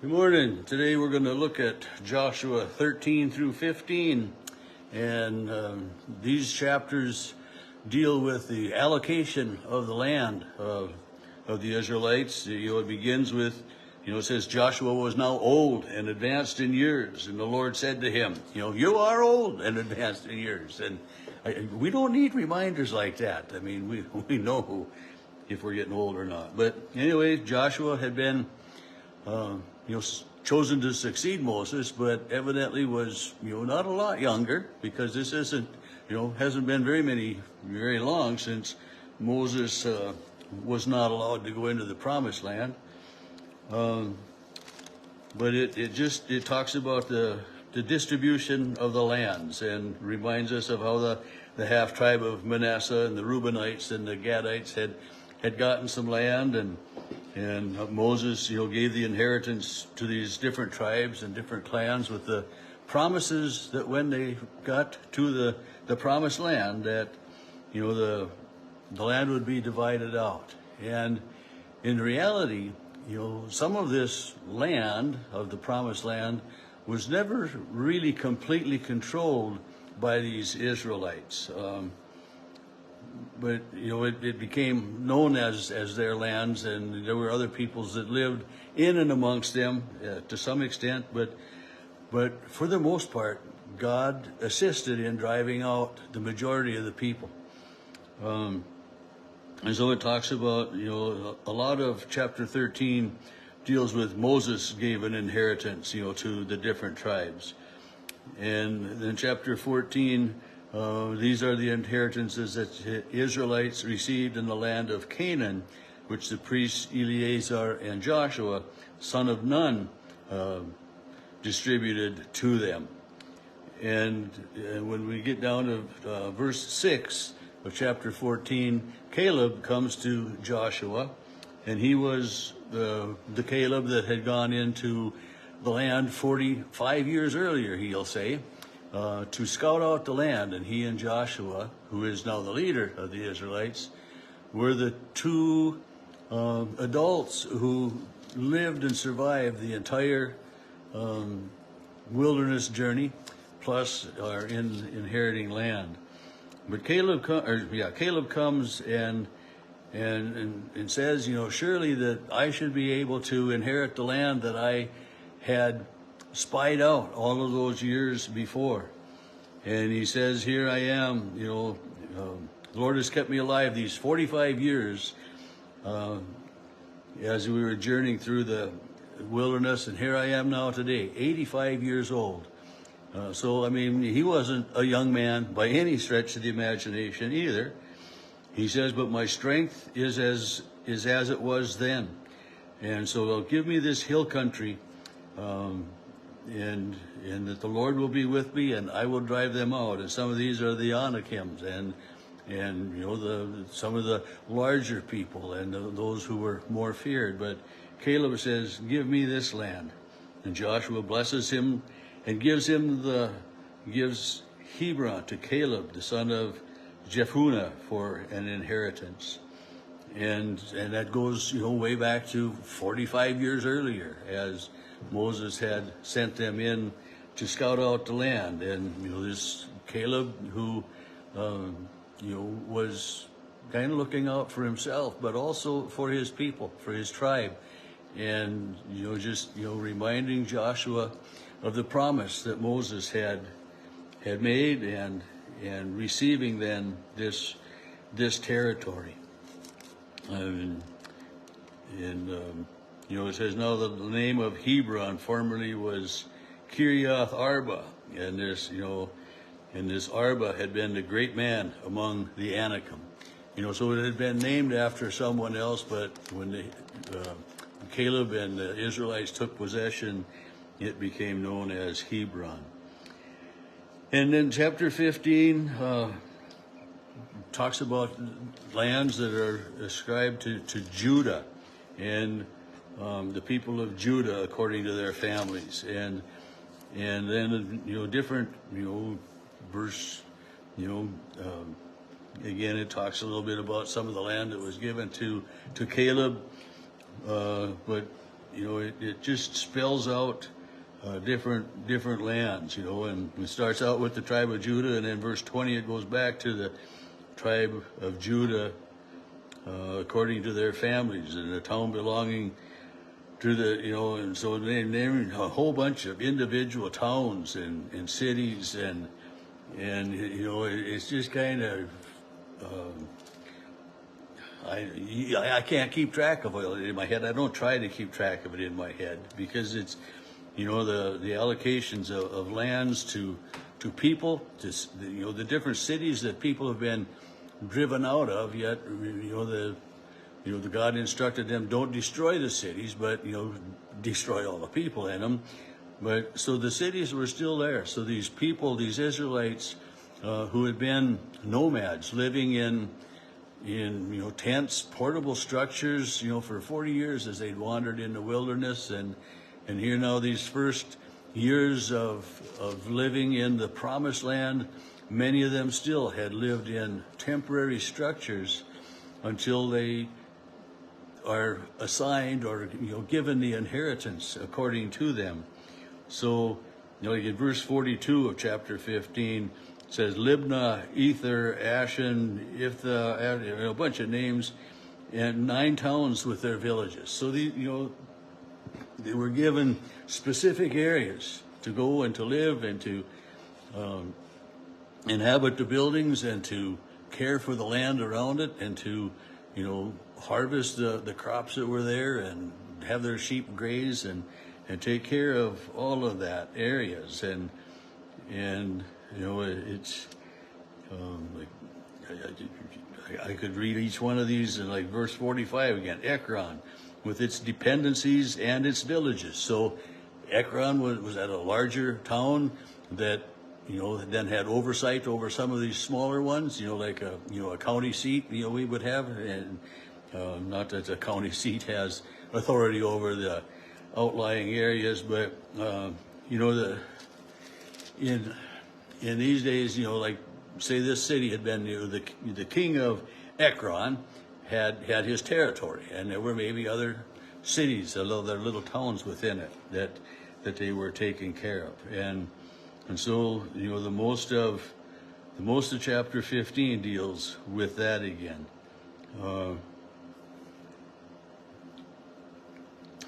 Good morning. Today we're going to look at Joshua 13 through 15. And these chapters deal with the allocation of the land of the Israelites. It begins with, it says Joshua was now old and advanced in years. And the Lord said to him, you are old and advanced in years. And we don't need reminders like that. I mean, we know if we're getting old or not. But anyway, Joshua had been chosen to succeed Moses, but evidently was, not a lot younger, because this isn't, hasn't been very long since Moses was not allowed to go into the promised land. But it talks about the distribution of the lands and reminds us of how the half tribe of Manasseh and the Reubenites and the Gadites had gotten some land, and Moses, gave the inheritance to these different tribes and different clans with the promises that when they got to the promised land, that, the land would be divided out. And in reality, some of this land of the promised land was never really completely controlled by these Israelites. But it became known as their lands, and there were other peoples that lived in and amongst them to some extent. But for the most part, God assisted in driving out the majority of the people. And so it talks about, a lot of chapter 13 deals with Moses gave an inheritance, to the different tribes. And then chapter 14, these are the inheritances that the Israelites received in the land of Canaan, which the priests Eleazar and Joshua, son of Nun, distributed to them. And when we get down to verse 6 of chapter 14, Caleb comes to Joshua, and he was the Caleb that had gone into the land 45 years earlier, he'll say, to scout out the land. And he and Joshua, who is now the leader of the Israelites, were the two adults who lived and survived the entire wilderness journey, plus are inheriting land. But Caleb comes and says, surely that I should be able to inherit the land that I had spied out all of those years before. And he says, here I am, the Lord has kept me alive these 45 years as we were journeying through the wilderness, and here I am now today, 85 years old. So, I mean, he wasn't a young man by any stretch of the imagination either. He says, but my strength is as it was then. And so they'll give me this hill country, and that the Lord will be with me, and I will drive them out. And some of these are the Anakims, and some of the larger people, and those who were more feared. But Caleb says, give me this land. And Joshua blesses him and gives Hebron to Caleb, the son of Jephunneh, for an inheritance. And that goes, way back to 45 years earlier, as Moses had sent them in to scout out the land. And, this Caleb who, was kind of looking out for himself, but also for his people, for his tribe. And, reminding Joshua of the promise that Moses had made, and receiving then this territory. It says, now the name of Hebron formerly was Kiriath Arba, and this Arba had been the great man among the Anakim. So it had been named after someone else, but when Caleb and the Israelites took possession, it became known as Hebron. And then chapter 15 talks about lands that are ascribed to Judah, and the people of Judah according to their families. And then, different, verse, again, it talks a little bit about some of the land that was given to Caleb, but it just spells out different lands, and it starts out with the tribe of Judah, and then verse 20 it goes back to the tribe of Judah according to their families, and a town belonging to and so they named a whole bunch of individual towns and cities, and it's just kind of I can't keep track of it in my head. I don't try to keep track of it in my head because it's the allocations of lands to people, to the different cities that people have been driven out of. Yet the God instructed them, don't destroy the cities, but destroy all the people in them. But so the cities were still there. So these people, these Israelites, who had been nomads, living in tents, portable structures, for 40 years as they'd wandered in the wilderness, and here now these first years of living in the promised land, many of them still had lived in temporary structures until they are assigned or given the inheritance according to them. So like in verse 42 of chapter 15, it says Libnah, Ether, Ashan, Iphtha, a bunch of names, and 9 towns with their villages. So they were given specific areas to go and to live and to inhabit the buildings and to care for the land around it and to harvest the crops that were there and have their sheep graze and take care of all of that areas, and it's like I could read each one of these, and like verse 45 again, Ekron with its dependencies and its villages. So Ekron was at a larger town that then had oversight over some of these smaller ones, like a county seat we would have, and not that the county seat has authority over the outlying areas, but in these days, like say this city had been the king of Ekron had his territory, and there were maybe other cities, although there are little towns within it that they were taking care of, and so the most of chapter 15 deals with that again.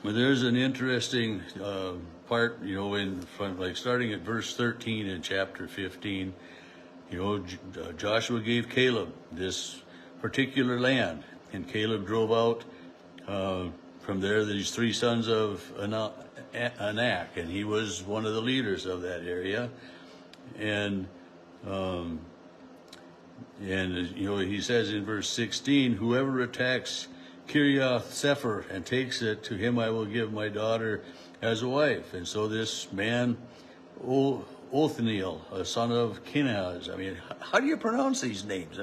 But there's an interesting part, in front, like starting at verse 13 in chapter 15. Joshua gave Caleb this particular land, and Caleb drove out from there these 3 sons of Anak, and he was one of the leaders of that area, and he says in verse 16, whoever attacks Kiriath Sefer and takes it, to him I will give my daughter as a wife. And so this man, Othniel, a son of Kenaz, how do you pronounce these names?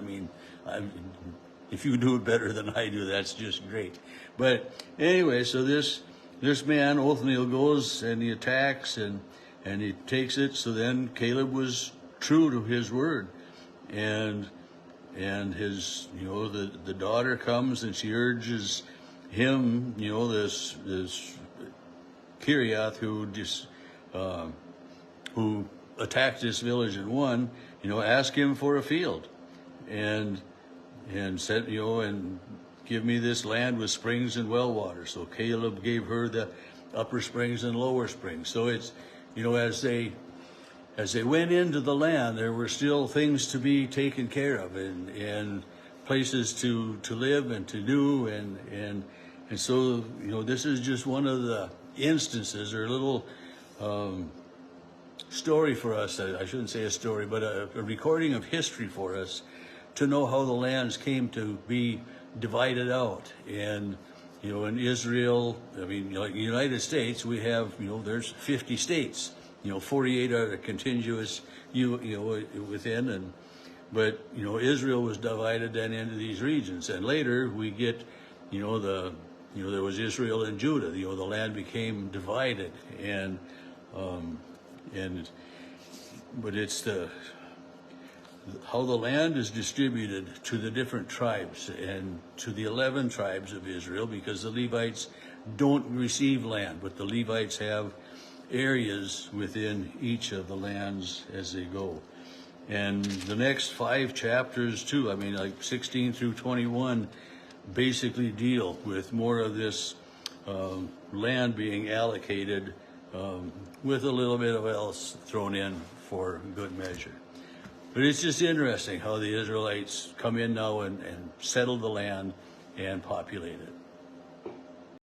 If you do it better than I do, that's just great. But anyway, so this man, Othniel, goes and he attacks and he takes it. So then Caleb was true to his word, and his the daughter comes and she urges him, this Kiriath who attacked this village and won, ask him for a field and said, and give me this land with springs and well water. So Caleb gave her the upper springs and lower springs. So it's as they went into the land, there were still things to be taken care of and places to live and to do, and so this is just one of the instances, or a little story for us. I shouldn't say a story, but a recording of history for us to know how the lands came to be divided out. And in Israel, like the United States, we have there's 50 states. 48 are contiguous within, but Israel was divided then into these regions, and later we get there was Israel and Judah. The land became divided, but it's how the land is distributed to the different tribes and to the 11 tribes of Israel, because the Levites don't receive land, but the Levites have areas within each of the lands as they go. And the next 5 chapters too, I mean, like 16 through 21, basically deal with more of this land being allocated with a little bit of else thrown in for good measure. But it's just interesting how the Israelites come in now and settle the land and populate it.